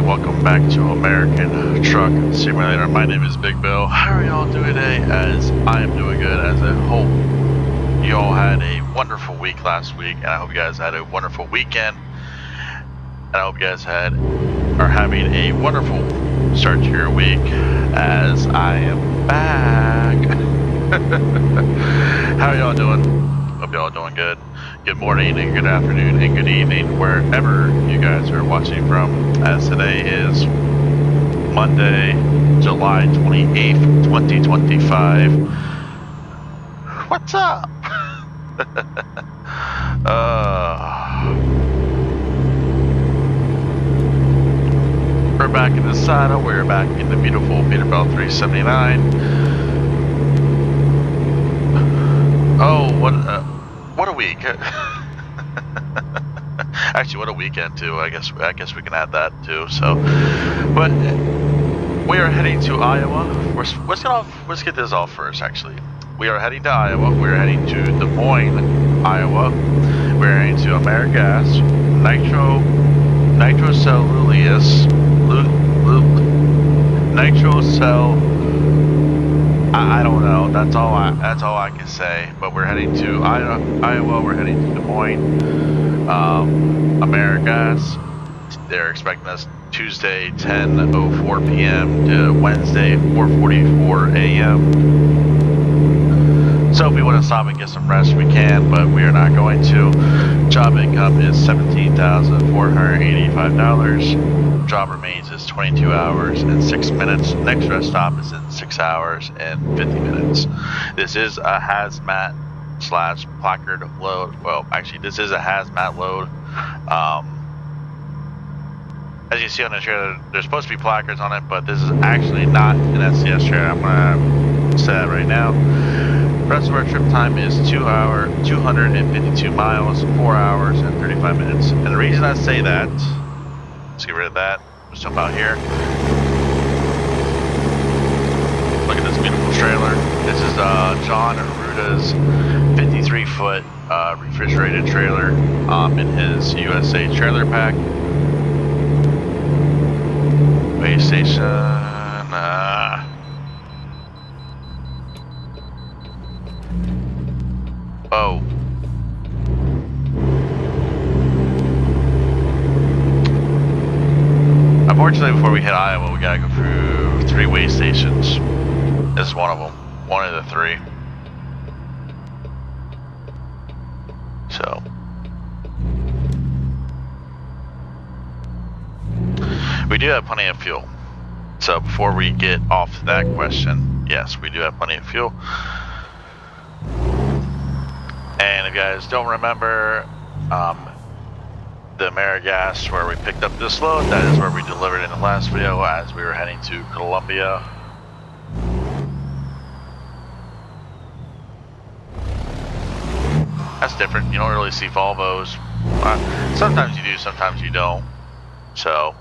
welcome back to American Truck Simulator. My name is Big Bill. How are y'all doing today? As I am doing good, as I hope you all had a wonderful week last week, and I hope you guys had a wonderful weekend, and I hope you guys are having a wonderful start to your week, as I am back. How are y'all doing? Hope y'all doing good. Good morning and good afternoon and good evening wherever you guys are watching from, as today is Monday, July 28th, 2025. What's up? We're back in the saddle. We're back in the beautiful Peterbilt 379. Oh, what a week. Actually, what a weekend too. I guess we can add that too. So, but we are heading to Iowa. Let's get this off first. Actually, we are heading to Iowa. We're heading to Des Moines, Iowa. We're heading to AmeriGas, I don't know. That's all I can say. But we're heading to Iowa. We're heading to Des Moines. AmeriGas. They're expecting us Tuesday 10:04 p.m. to Wednesday 4:44 a.m. So if we want to stop and get some rest, we can, but we are not going to. Job income is $17,485. Job remains is 22 hours and 6 minutes. Next rest stop is in 6 hours and 50 minutes. This is a hazmat / placard load. Well, actually, this is a hazmat load. As you see on the trailer, there's supposed to be placards on it, but this is actually not an SCS trailer. I'm going to say that right now. The rest of our trip time is 252 miles, 4 hours and 35 minutes. And the reason I say that, let's get rid of that. Let's jump out here. Look at this beautiful trailer. This is John Aruta's 53-foot refrigerated trailer in his USA trailer pack. Base station. Oh. Unfortunately, before we hit Iowa, we gotta go through 3 way stations. This is one of them. One of the 3. So. We do have plenty of fuel. So before we get off that question, yes, we do have plenty of fuel. And if you guys don't remember, the AmeriGas where we picked up this load, that is where we delivered in the last video as we were heading to Columbia. That's different. You don't really see Volvos. Sometimes you do, sometimes you don't. So.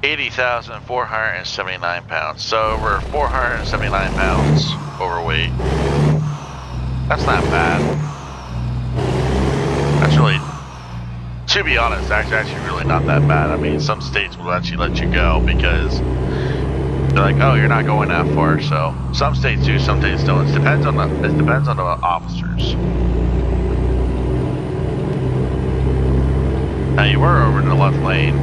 £80,479. So we're 479 pounds overweight. That's not bad. That's really, to be honest, actually really not that bad. I mean, some states will actually let you go because they're like, oh, you're not going that far. So some states do, some states don't. It depends on the officers. Now you were over in the left lane.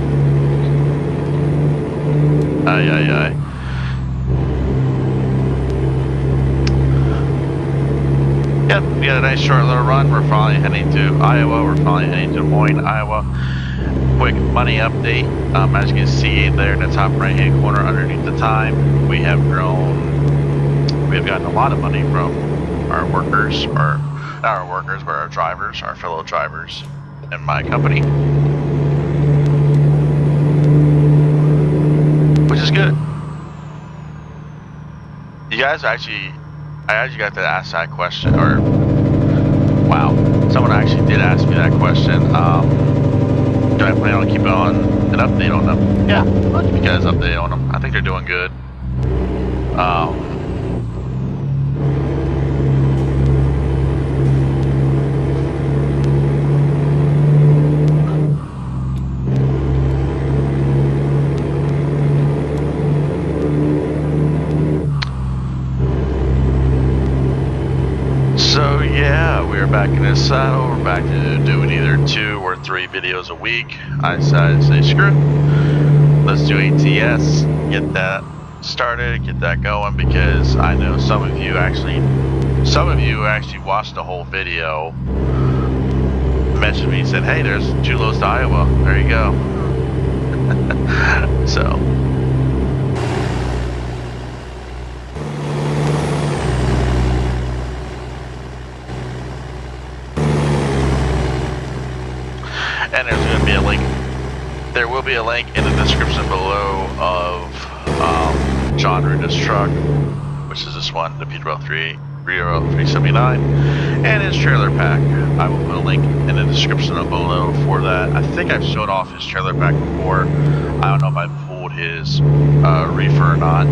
Aye. Yep, we got a nice short little run. We're finally heading to Iowa. We're finally heading to Des Moines, Iowa. Quick money update. As you can see there in the top right hand corner underneath the time, we have gotten a lot of money from our workers, or not our workers, but our drivers, our fellow drivers in my company. Which is good. You guys I actually got to ask that question, or wow, someone actually did ask me that question. Do I plan on keeping on an update on them? Yeah, I'll give you guys an update on them. I think they're doing good. this saddle, we're back to doing either 2 or 3 videos a week. I decided to say screw it. Let's do ATS, get that started, get that going, because I know some of you actually watched the whole video, mentioned me and said, hey, there's 2 loads to Iowa. There you go. So. And there's going to be a link. There will be a link in the description below of John Ruda's truck, which is this one, the Peterbilt 379, and his trailer pack. I will put a link in the description below for that. I think I've showed off his trailer pack before. I don't know if I pulled his reefer or not.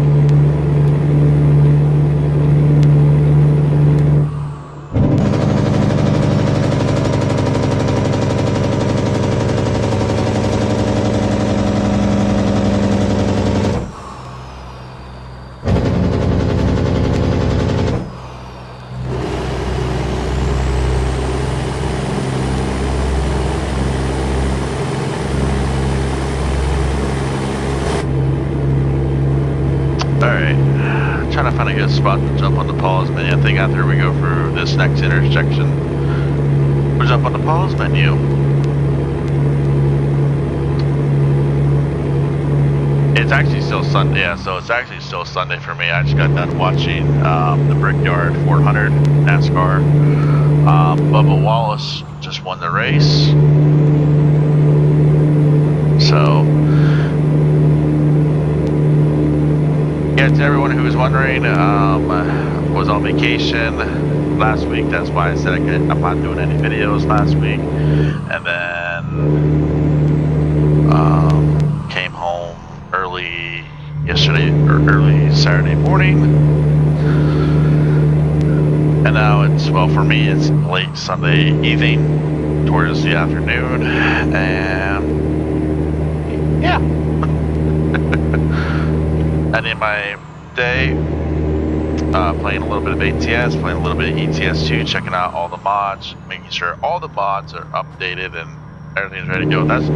Trying to find a good spot to jump on the pause menu. I think after we go through this next intersection, we'll jump on the pause menu. It's actually still Sunday, yeah, so it's actually still Sunday for me. I just got done watching the Brickyard 400 NASCAR. Bubba Wallace just won the race. So, yeah, to everyone who was wondering, was on vacation last week. That's why I said I'm not doing any videos last week. And then came home early yesterday, or early Saturday morning. And now it's, well, for me, it's late Sunday evening towards the afternoon. And yeah. And in my day, playing a little bit of ATS, playing a little bit of ETS2, checking out all the mods, making sure all the mods are updated and everything's ready to go. That's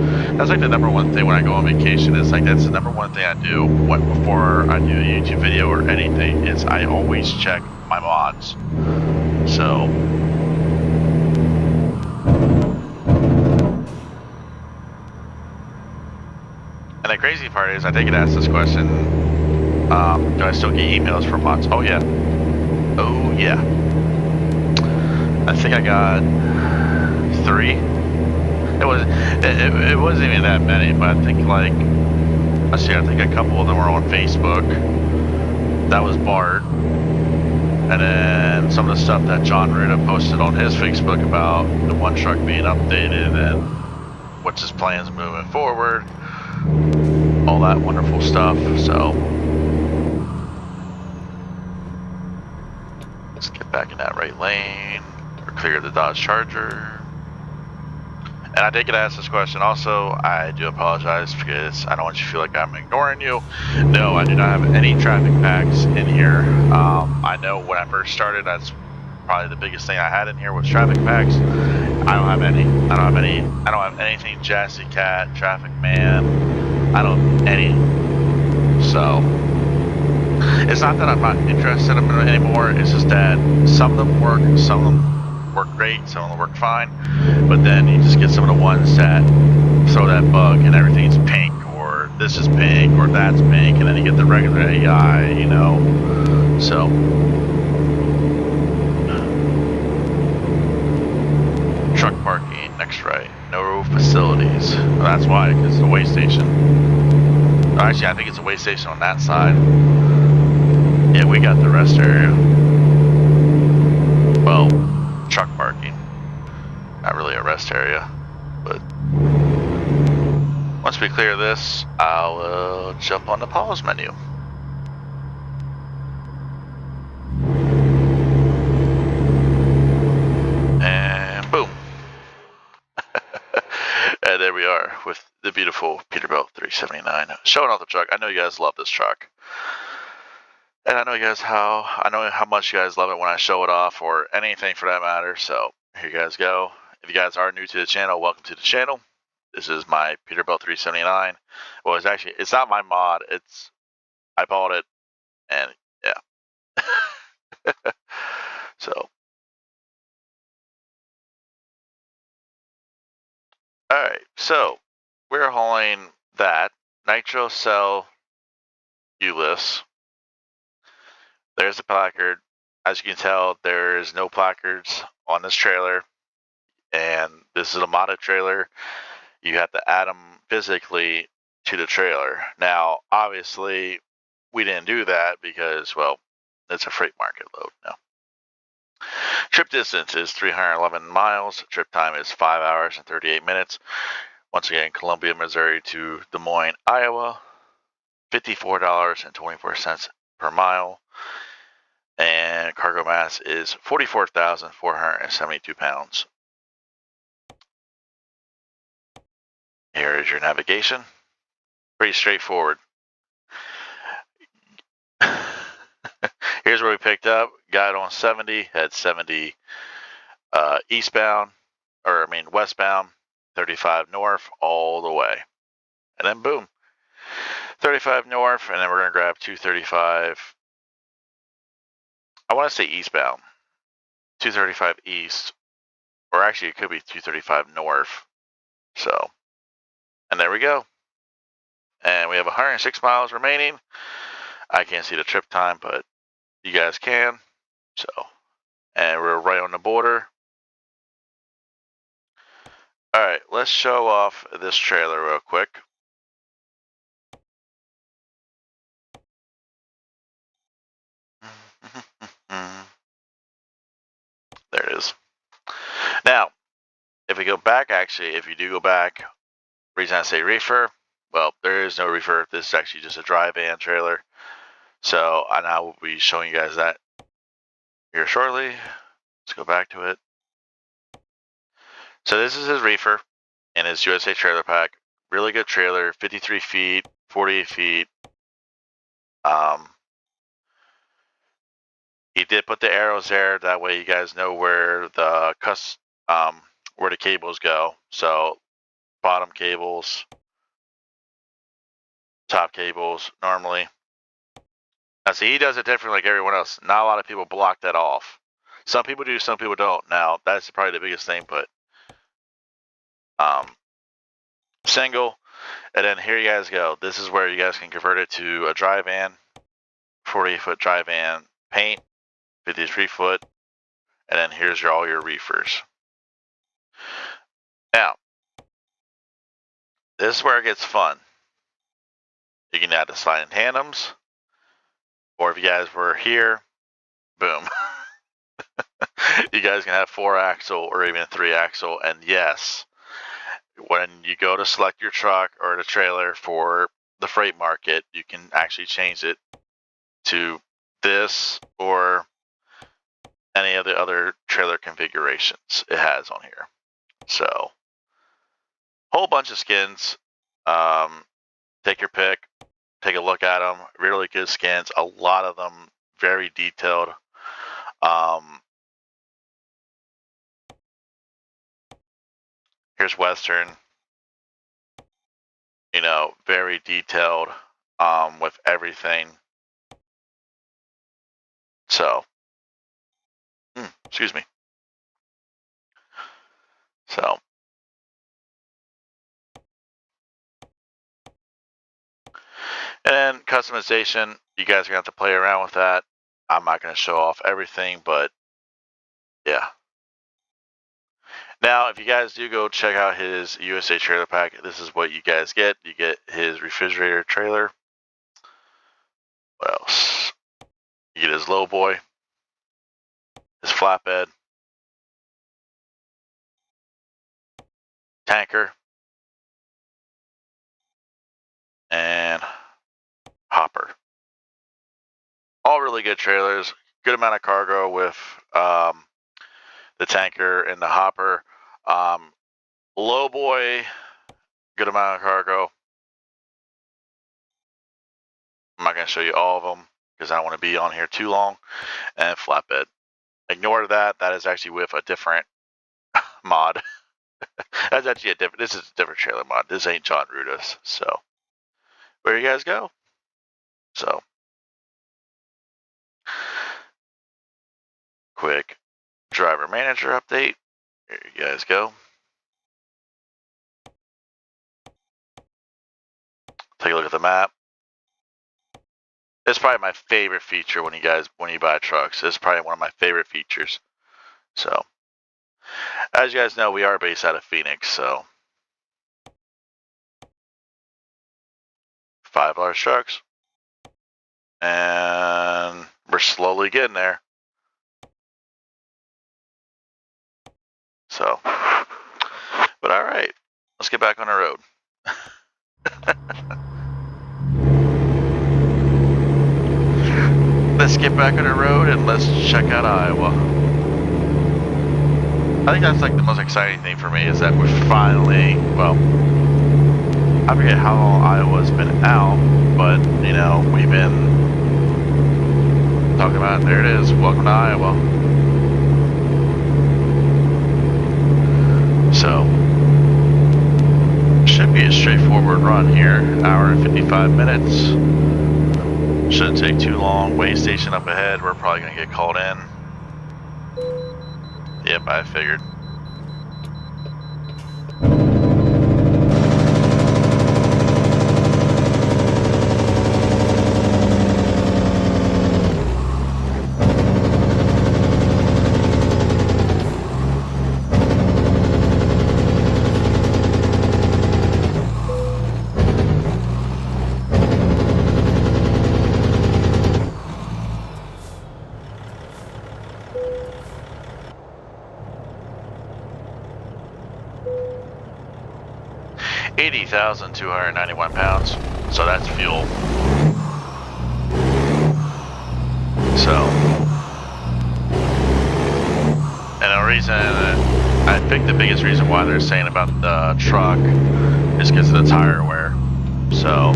like the #1 thing when I go on vacation. It's like that's the #1 thing I do before I do a YouTube video or anything. Is I always check my mods. So. And the crazy part is, I did get asked this question. Do I still get emails from mods? Oh yeah. Oh yeah. I think I got 3. It wasn't even that many, but I think like, let's see, I think a couple of them were on Facebook. That was Bart. And then some of the stuff that John Ruda posted on his Facebook about the one truck being updated and what's his plans moving forward. All that wonderful stuff, so. Let's get back in that right lane, or clear the Dodge Charger. And I did get asked this question also. I do apologize because I don't want you to feel like I'm ignoring you. No, I do not have any traffic packs in here. I know when I first started, that's probably the biggest thing I had in here was traffic packs. I don't have any. I don't have anything Jassy Cat, Traffic Man. I don't have any. So. It's not that I'm not interested in them anymore, it's just that some of them work, some of them work great, some of them work fine, but then you just get some of the ones that throw that bug and everything's pink, or this is pink, or that's pink, and then you get the regular AI, you know, so. Truck parking, next right, no facilities, well, that's why, because it's a weigh station. Actually, I think it's a weigh station on that side. Yeah, we got the rest area. Well, truck parking. Not really a rest area, but once we clear this, I'll jump on the pause menu. And boom. And there we are with the beautiful Peterbilt 379. Showing off the truck. I know you guys love this truck. And I know how much you guys love it when I show it off, or anything for that matter, so Here you guys go. If you guys are new to the channel, welcome to the channel. This is my Peterbilt 379. Well, it's not my mod. I bought it, and yeah. So, all right. So we're hauling that nitro cell ULIS. There's the placard. As you can tell, there is no placards on this trailer, and this is a modded trailer. You have to add them physically to the trailer. Now, obviously, we didn't do that because, well, it's a freight market load now. Trip distance is 311 miles. Trip time is 5 hours and 38 minutes. Once again, Columbia, Missouri to Des Moines, Iowa. $54.24 per mile. And cargo mass is 44,472 pounds. Here is your navigation. Pretty straightforward. Here's where we picked up. Got on 70, had 70 westbound, 35 north all the way. And then boom, 35 north, and then we're going to grab 235. I want to say eastbound, 235 east, or actually it could be 235 north. So, and there we go. And we have 106 miles remaining. I can't see the trip time, but you guys can. So, and we're right on the border. All right, let's show off this trailer real quick. There it is. Now, if we go back, actually, if you do go back, reason I say reefer, well, there is no reefer. This is actually just a dry van trailer. So, and I will be showing you guys that here shortly. Let's go back to it. So this is his reefer in his USA trailer pack. Really good trailer, 53 feet, 48 feet. He did put the arrows there. That way you guys know where the cables go. So bottom cables, top cables normally. Now see, he does it different like everyone else. Not a lot of people block that off. Some people do, some people don't. Now that's probably the biggest thing, but single, and then here you guys go. This is where you guys can convert it to a dry van, 48-foot dry van, paint, 53-foot, and then here's all your reefers. Now, this is where it gets fun. You can add the sliding tandems, or if you guys were here, boom. You guys can have 4-axle or even 3-axle, and yes, when you go to select your truck or the trailer for the freight market, you can actually change it to this or any of the other trailer configurations it has on here. So, whole bunch of skins. Take your pick. Take a look at them. Really good skins. A lot of them very detailed. Here's Western. You know, very detailed with everything. So, excuse me. So, and then customization, you guys are going to have to play around with that. I'm not going to show off everything, but yeah. Now, if you guys do go check out his USA trailer pack, this is what you guys get. You get his refrigerator trailer. What else? You get his low boy, his flatbed, tanker, and hopper. All really good trailers. Good amount of cargo with the tanker and the hopper. Low boy, good amount of cargo. I'm not going to show you all of them because I don't want to be on here too long. And flatbed. Ignore that. That is actually with a different mod. That's actually a different. This is a different trailer mod. This ain't John Ruda's. So, where you guys go? So, quick driver manager update. Here you guys go. Take a look at the map. It's probably my favorite feature when you buy trucks. It's probably one of my favorite features. So, as you guys know, we are based out of Phoenix, so 5 large trucks. And we're slowly getting there. So, but all right, let's get back on the road. Let's get back on the road and let's check out Iowa. I think that's like the most exciting thing for me is that we're finally, well, I forget how long Iowa's been out, but you know, we've been talking about it. There it is. Welcome to Iowa. So, should be a straightforward run here. Hour and 55 minutes. Shouldn't take too long. Way station up ahead. We're probably going to get called in. Yep, I figured. £80,291, so that's fuel. So, and the reason, I think the biggest reason why they're saying about the truck is because of the tire wear. So,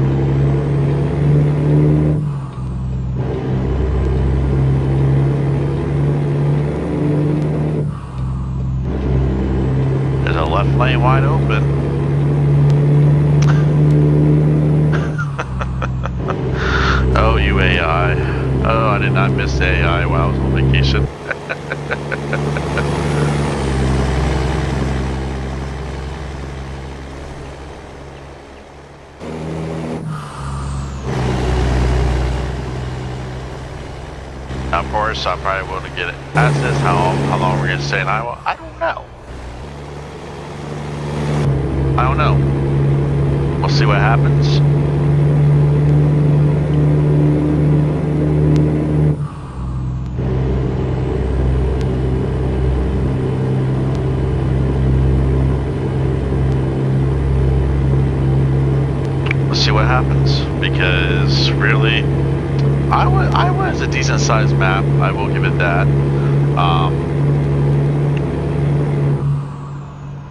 there's a left lane wide open. Oh, you AI. Oh, I did not miss AI while I was on vacation. Of course, I probably wouldn't get it. Ask this how long we're going to stay in Iowa. I don't know. I don't know. We'll see what happens. See what happens, because really Iowa is a decent sized map. I will give it that.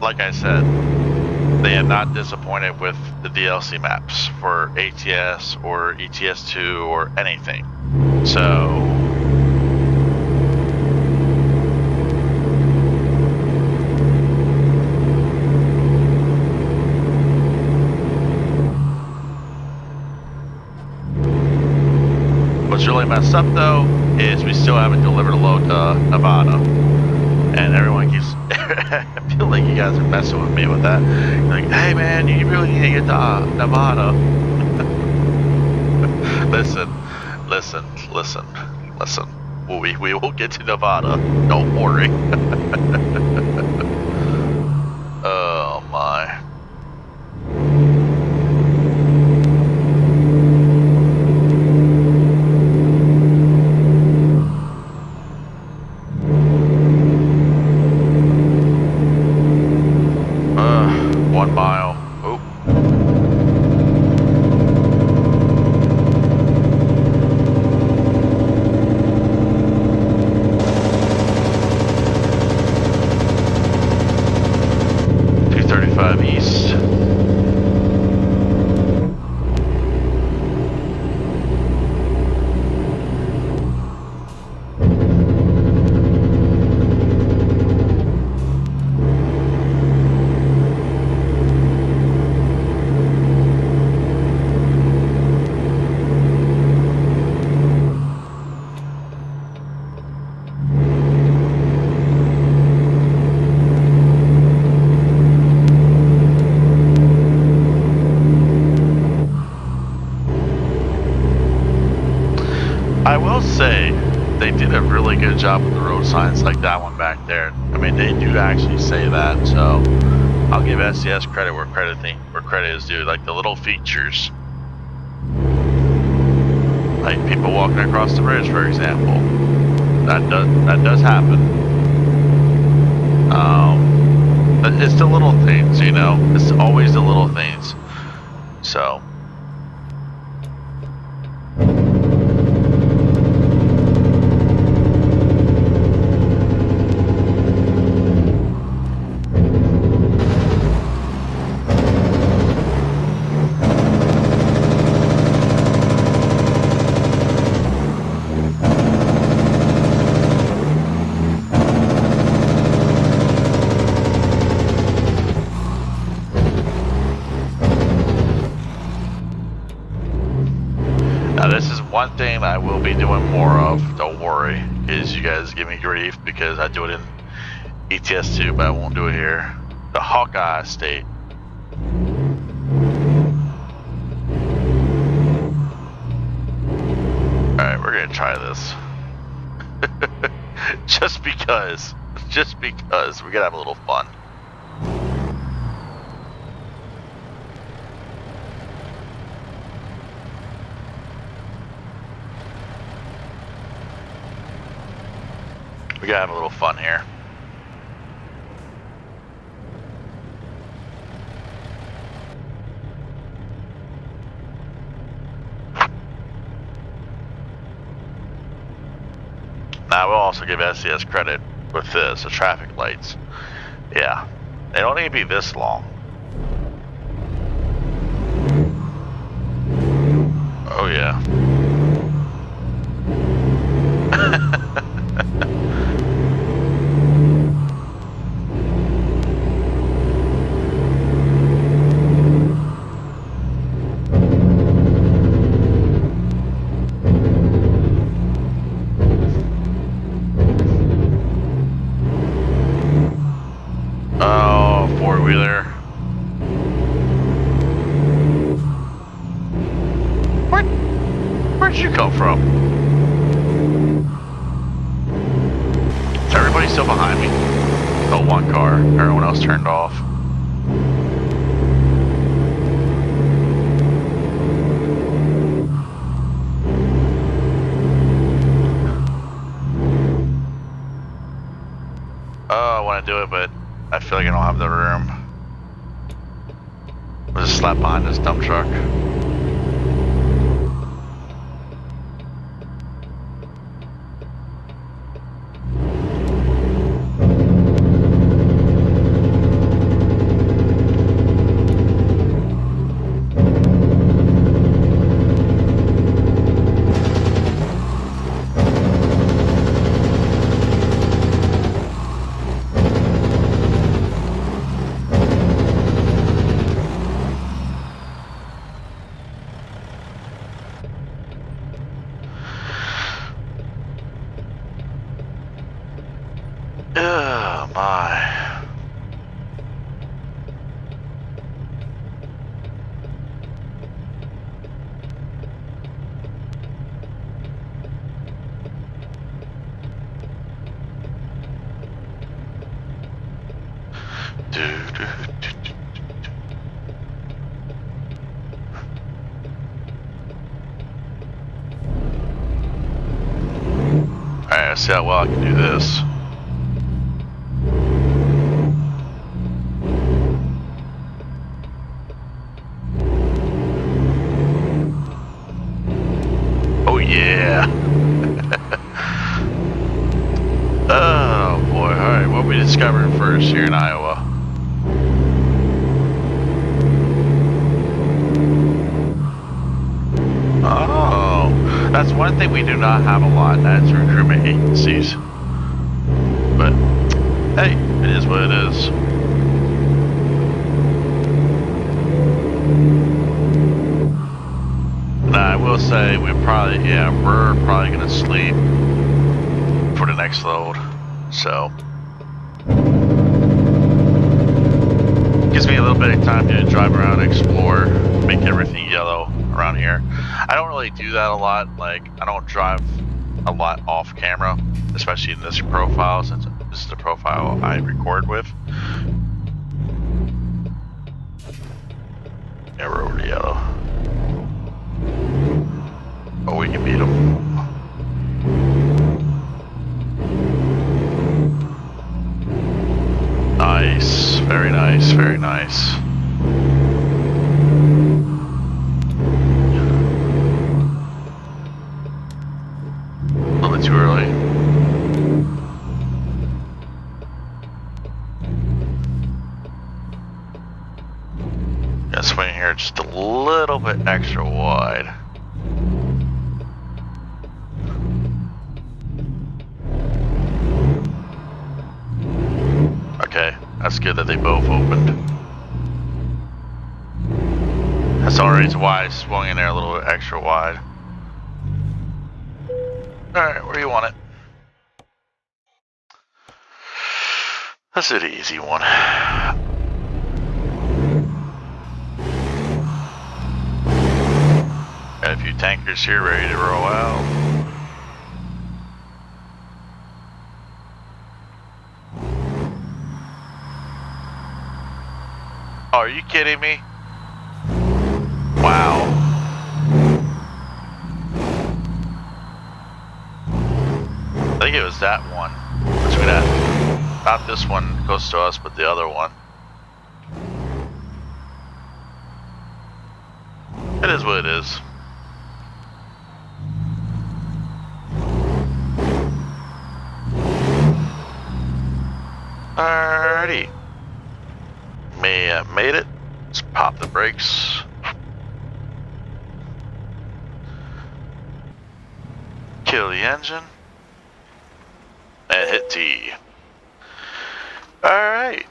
Like I said, they have not disappointed with the DLC maps for ATS or ETS2 or anything. So what's really messed up though is we still haven't delivered a load to Nevada, and everyone keeps I feel like you guys are messing with me with that. You're like, hey man, you really need to get to Nevada. listen. We will get to Nevada, don't worry. Oh my. East. really good job with the road signs like that one back there. I mean, they do actually say that, so I'll give SCS credit where credit is due. Like the little features, like people walking across the bridge, for example, that does happen. But it's the little things, you know. It's always the little things. So. One thing I will be doing more of, don't worry, is you guys give me grief because I do it in ETS2, but I won't do it here. The Hawkeye State. Alright, we're gonna try this. just because we gotta have a little fun. We gotta have a little fun here. Now, we'll also give SCS credit with this, the traffic lights. Yeah, they don't need to be this long. Oh yeah. Where'd you come from? Is everybody still behind me? Oh, one car. Everyone else turned off. Oh, I want to do it, but I feel like I don't have the room. I'll just slap behind this dump truck. Oh my. Alright, let's see how well I can do this. Yeah. Oh boy. Alright, what are we discovering first here in Iowa? Oh, that's one thing we do not have a lot, and that's recruitment agencies. But hey, it is what it is. Now I will say we're probably gonna sleep for the next load. So gives me a little bit of time to drive around and explore, make everything yellow around here. I don't really do that a lot. Like I don't drive a lot off camera, especially in this profile, since this is the profile I record with. Yeah, we're over to yellow. Oh, we can beat them. Nice, very nice, very nice. A little bit too early. Gonna swing here just a little bit extra wide. Okay, that's good that they both opened. That's the only reason why I swung in there a little bit extra wide. Alright, where do you want it? That's an easy one. Got a few tankers here ready to roll out. Oh, are you kidding me? Wow. I think it was that one. Between that. Not this one close to us, but the other one. It is what it is. Alrighty. Made it. Let's pop the brakes. Kill the engine. And hit T. Alright.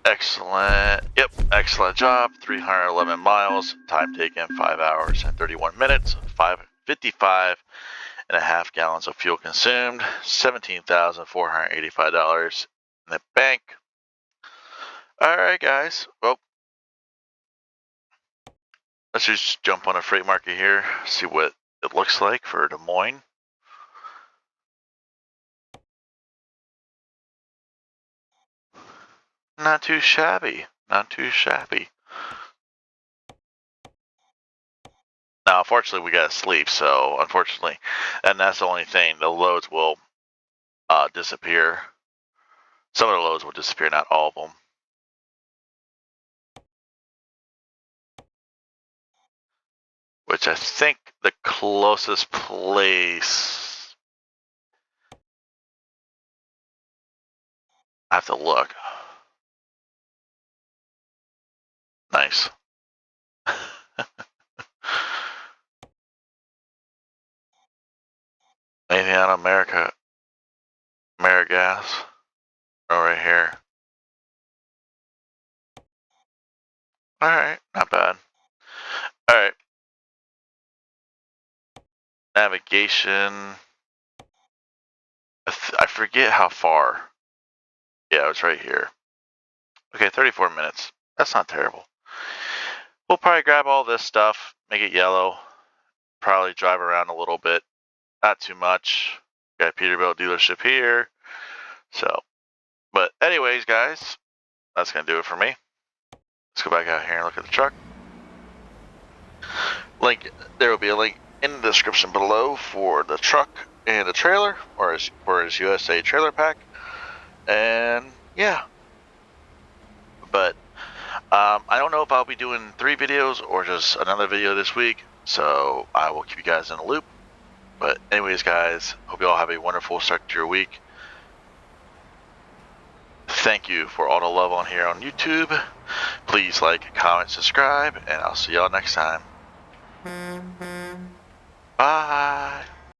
Excellent. Yep, excellent job. 311 miles. Time taken 5 hours and 31 minutes. 55.5 gallons of fuel consumed. $17,485 in the bank. Alright, guys. Well, let's just jump on a freight market here. See what it looks like for Des Moines. Not too shabby. Not too shabby. Now, unfortunately, we gotta sleep, so unfortunately, and that's the only thing. The loads will disappear. Some of the loads will disappear, not all of them. Which I think the closest place, I have to look. Nice. Anything out of America? AmeriGas? Oh, right here. Alright, not bad. Alright. Navigation. I forget how far. Yeah, it's right here. Okay, 34 minutes. That's not terrible. We'll probably grab all this stuff, make it yellow, probably drive around a little bit. Not too much. Got a Peterbilt dealership here. So, but anyways, guys, that's going to do it for me. Let's go back out here and look at the truck. There will be a link in the description below for the truck and the trailer, or for his USA trailer pack. And yeah, but I don't know if I'll be doing 3 videos or just another video this week, so I will keep you guys in the loop. But anyways, guys, hope you all have a wonderful start to your week. Thank you for all the love on here on YouTube. Please like, comment, subscribe, and I'll see y'all next time. Bye.